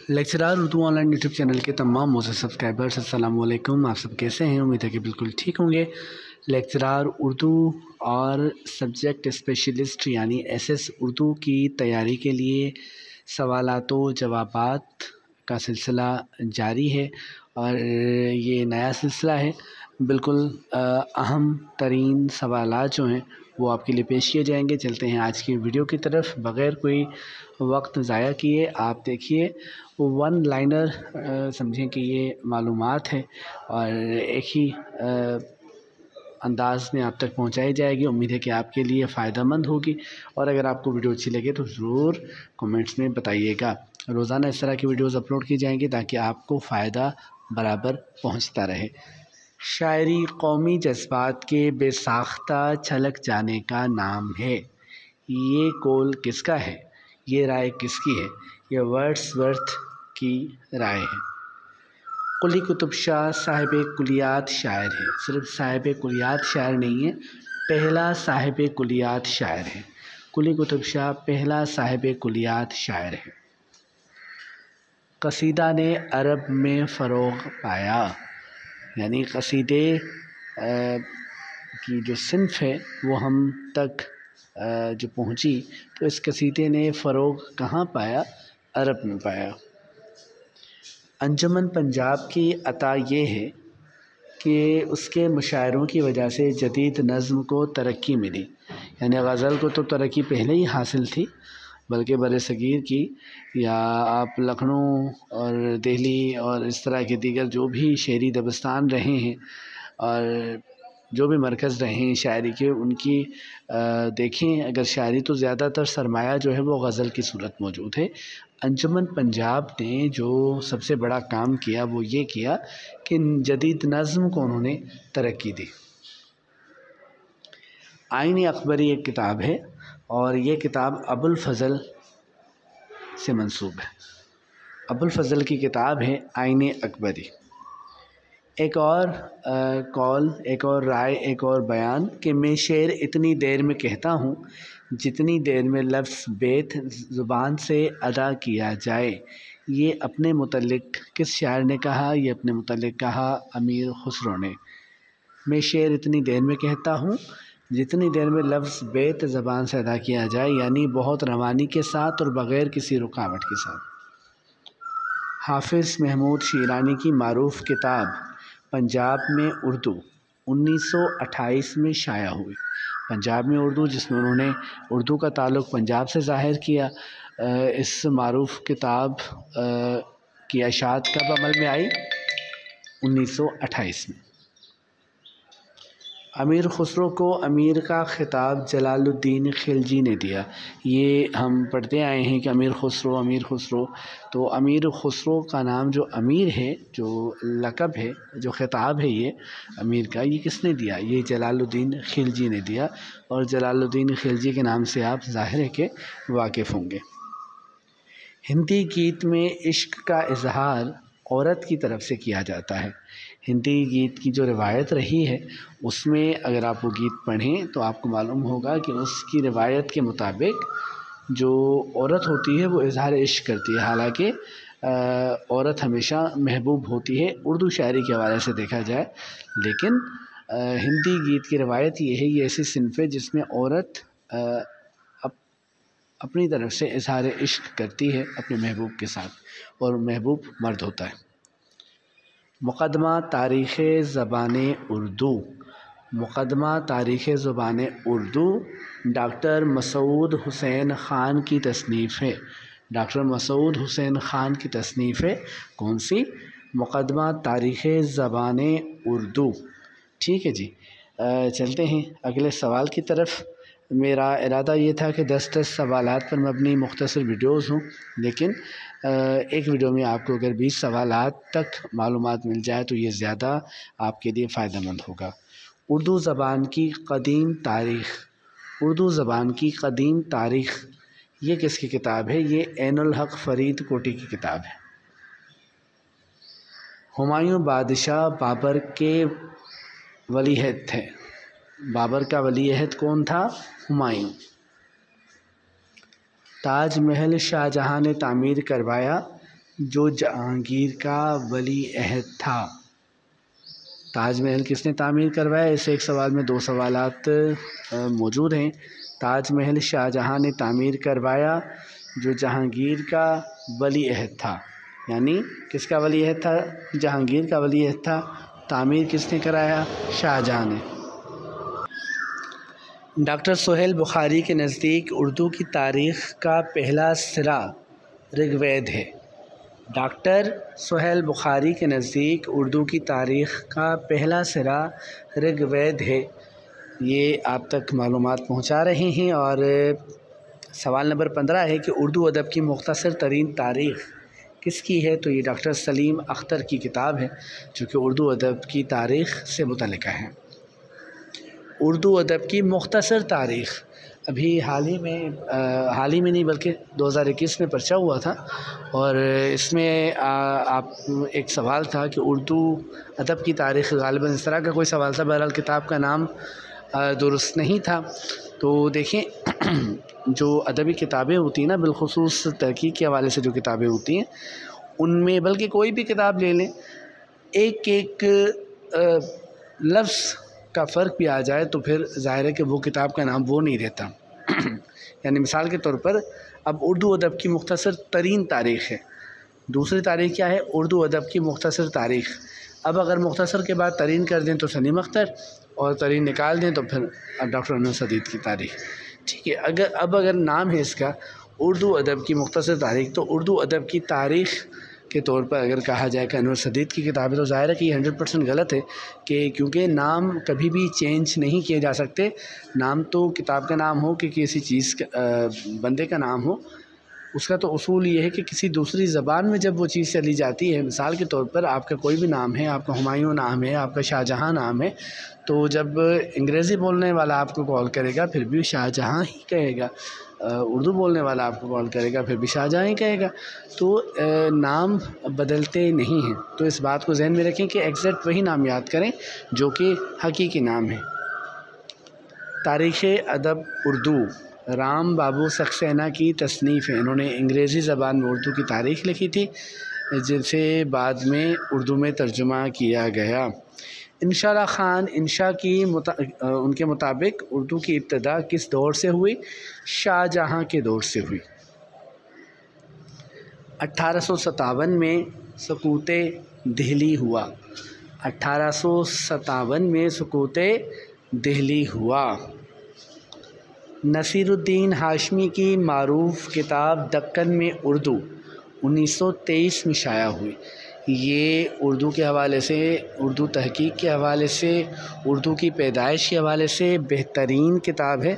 Lecturer Urdu online YouTube channel के तमाम Moz subscribers अस्सलाम वालेकुम। आप सब कैसे हैं? उम्मीद है कि बिल्कुल ठीक होंगे। लेक्चरार उर्दू और सब्जेक्ट स्पेशलिस्ट यानी एसएस उर्दू की तैयारी के लिए सवालात व जवाबात का सिलसिला जारी है और ये नया सिलसिला है। बिल्कुल अहम तरीन सवालात जो हैं वो आपके लिए पेश किए जाएंगे। चलते हैं आज की वीडियो की तरफ बग़ैर कोई वक्त ज़ाया किए। आप देखिए वन लाइनर समझें कि ये मालूमात है और एक ही अंदाज में आप तक पहुंचाई जाएगी। उम्मीद है कि आपके लिए फ़ायदेमंद होगी और अगर आपको वीडियो अच्छी लगे तो ज़रूर कमेंट्स में बताइएगा। रोज़ाना इस तरह की वीडियोज़ अपलोड की जाएंगी ताकि आपको फ़ायदा बराबर पहुंचता रहे। शायरी कौमी जज्बात के बेसाख्ता छलक जाने का नाम है। ये कौल किसका है? ये राय किसकी है? ये वर्ड्सवर्थ की राय है। कुली कुतुब शाह साहिब कुलियात शायर है। सिर्फ साहिब कुलियात शायर नहीं है, पहला साहिब कुलियात शायर है। कुली कुतुब शाह पहला साहिब कुलियात शायर है। कसीदा ने अरब में फ़रोग़ पाया, यानी कसीदे की जो सिन्फ़ है वो हम तक जो पहुँची तो इस कसीदे ने फ़रोग़ कहाँ पाया? अरब में पाया। अंजुमन पंजाब की अता ये है कि उसके मुशायरों की वजह से जदीद नज़्म को तरक्की मिली। यानी गज़ल को तो तरक्की पहले ही हासिल थी, बल्कि बरसगीर की या आप लखनऊ और दिल्ली और इस तरह के दीगर जो भी शेरी दबस्तान रहे हैं और जो भी मरकज़ रहे हैं शायरी के, उनकी देखें अगर शायरी तो ज़्यादातर सरमाया जो है वो गज़ल की सूरत मौजूद है। अंजुमन पंजाब ने जो सबसे बड़ा काम किया वो ये किया कि जदीद नज़्म को उन्होंने तरक्की दी। आईन अकबरी एक किताब है और ये किताब अबुल फ़ज़ल से मंसूब है। अबुल फ़ज़ल की किताब है आईन अकबरी। एक और कौल, एक और राय, एक और बयान कि मैं शेर इतनी देर में कहता हूँ जितनी देर में लफ्ज़ बेत ज़ुबान से अदा किया जाए। ये अपने मुतल्लिक़ किस शायर ने कहा? ये अपने मुतल्लिक़ कहा अमीर खुसरो ने। मैं शेर इतनी देर में कहता हूँ जितनी देर में लफ्ज़ बेत ज़बान से अदा किया जाए, यानी बहुत रवानी के साथ और बग़ैर किसी रुकावट के साथ। हाफिज़ महमूद शीरानी की मारूफ़ किताब पंजाब में उर्दू 1928 में शाया हुई। पंजाब में उर्दू, जिसमें उन्होंने उर्दू का ताल्लुक़ पंजाब से ज़ाहिर किया। इस मारूफ़ किताब की अशात कब अमल में आई? 1928 में। अमीर खुसरो को अमीर का ख़िताब जलालुद्दीन खिलजी ने दिया। ये हम पढ़ते आए हैं कि अमीर खुसरो, तो अमीर खुसरो का नाम जो अमीर है, जो लक़ब है, जो ख़िताब है ये अमीर का, ये किसने दिया? ये जलालुद्दीन खिलजी ने दिया। और जलालुद्दीन खिलजी के नाम से आप ज़ाहिर है कि वाकिफ़ होंगे। हिंदी गीत में इश्क का इजहार औरत की तरफ से किया जाता है। हिंदी गीत की जो रिवायत रही है उसमें अगर आप वो गीत पढ़ें तो आपको मालूम होगा कि उसकी रिवायत के मुताबिक जो औरत होती है वो इजहार इश्क करती है। हालांकि औरत हमेशा महबूब होती है उर्दू शायरी के हवाले से देखा जाए, लेकिन हिंदी गीत की रिवायत ये है, ये ऐसी सिन्फ़ है जिसमें औरत अपनी तरफ से इजहार इश्क करती है अपने महबूब के साथ और महबूब मर्द होता है। मुक़दमा तारीख़ ज़बान उर्दू। मुक़दमा तारीख़ ज़बान उर्दू डॉक्टर मसूद हुसैन ख़ान की तसनीफ़ है। डॉक्टर मसूद हुसैन ख़ान की तसनीफ़ है। कौन सी? मुक़दमा तारीख़ ज़बान उर्दू। ठीक है जी। चलते हैं अगले सवाल की तरफ। मेरा इरादा ये था कि 10-10 सवालात पर मबनी मुख्तसर वीडियोज़ हों, लेकिन एक वीडियो में आपको अगर 20 सवालात तक मालूमात मिल जाए तो ये ज़्यादा आपके लिए फ़ायदेमंद होगा। उर्दू ज़बान की क़दीम तारीख़। उर्दू ज़बान की क़दीम तारीख़ ये किसकी किताब है? ये ऐनुल हक़ फ़रीद कोटी की किताब है। हुमायूं बादशाह बाबर के वलीअहद थे। बाबर का वलीअहद कौन था? हुमायूं। ताज महल शाहजहां ने तामीर करवाया। جو جہانگیر کا ولی عہد تھا۔ تاج محل کس نے تعمیر کروایا؟ اس ایک سوال میں دو سوالات موجود ہیں۔ تاج محل شاہ جہاں نے تعمیر کروایا جو جہانگیر کا ولی عہد تھا، یعنی کس کا ولی عہد تھا؟ جہانگیر کا ولی عہد تھا۔ تعمیر کس نے کرایا؟ شاہ جہاں نے۔ ڈاکٹر سہیل بخاری کے نزدیک اردو کی تاریخ کا پہلا سرا رگ وید ہے۔ ڈاکٹر سہیل بخاری کے نزدیک اردو کی تاریخ کا پہلا سرا رگ وید ہے۔ یہ آپ تک معلومات پہنچا رہے ہیں۔ اور سوال نمبر 15 ہے کہ اردو ادب کی مختصر ترین تاریخ کس کی ہے؟ تو یہ ڈاکٹر سلیم اختر کی کتاب ہے جو کہ اردو ادب کی تاریخ سے متعلقہ ہے۔ اردو ادب کی مختصر تاریخ ابھی حال ہی میں نہیں بلکہ 2021 میں پرچہ ہوا تھا، اور اس میں آپ ایک سوال تھا کہ اردو ادب کی تاریخ، غالباً اس طرح کا کوئی سوال تھا، بہرحال کتاب کا نام درست نہیں تھا۔ تو دیکھیں جو ادبی کتابیں ہوتی ہیں نا، بالخصوص تحقیق کے حوالے سے جو کتابیں ہوتی ہیں ان میں، بلکہ کوئی بھی کتاب لے لیں، ایک لفظ کا فرق بھی آ جائے تو پھر ظاہر ہے کہ وہ کتاب کا نام وہ نہیں رہتا۔ یعنی مثال کے طور پر اب اردو ادب کی مختصر ترین تاریخ ہے، دوسری تاریخ کیا ہے؟ اردو ادب کی مختصر تاریخ۔ اب اگر مختصر کے بعد ترین کر دیں تو سلیم اختر، اور ترین نکال دیں تو پھر ڈاکٹر انور سدید کی تاریخ، ٹھیک ہے۔ اگر نام ہے اس کا اردو ادب کی مختصر تاریخ، تو اردو ادب کی تاریخ کے طور پر اگر کہا جائے کہ انور سدید کی کتاب ہے تو ظاہر ہے کہ یہ 100% غلط ہے، کیونکہ نام کبھی بھی چینج نہیں کیے جا سکتے۔ نام تو کتاب کا نام ہو کہ کسی چیز بندے کا نام ہو، اس کا تو اصول یہ ہے کہ کسی دوسری زبان میں جب وہ چیز چلی جاتی ہے، مثال کے طور پر آپ کا کوئی بھی نام ہے، آپ کا ہمایوں نام ہے، آپ کا شاہ جہاں نام ہے، تو جب انگریزی بولنے والا آپ کو کال کرے گا پھر بھی شاہ جہاں ہی کہے گا، اردو بولنے والا آپ کو کال کرے گا پھر بھی شاہ جہاں ہی کہے گا۔ تو نام بدلتے نہیں ہیں، تو اس بات کو ذہن میں رکھیں کہ ایگزیکٹ وہی نام یاد کریں جو کہ حقیقی نام ہے۔ تاریخ ادب اردو رام بابو سکسینہ کی تصنیف ہے۔ انہوں نے انگریزی زبان میں اردو کی تاریخ لکھی تھی جسے بعد میں اردو میں ترجمہ کیا گیا۔ انشاء اللہ خان انشا کی ان کے مطابق اردو کی ابتدا کس دور سے ہوئی؟ شاہ جہاں کے دور سے ہوئی۔ 1857 میں سقوط دہلی ہوا۔ 1857 میں سقوط دہلی ہوا۔ نصیر الدین ہاشمی کی معروف کتاب دکن میں اردو 1923 میں شائع ہوئی۔ یہ اردو کے حوالے سے، اردو تحقیق کے حوالے سے، اردو کی پیدائش کے حوالے سے بہترین کتاب ہے۔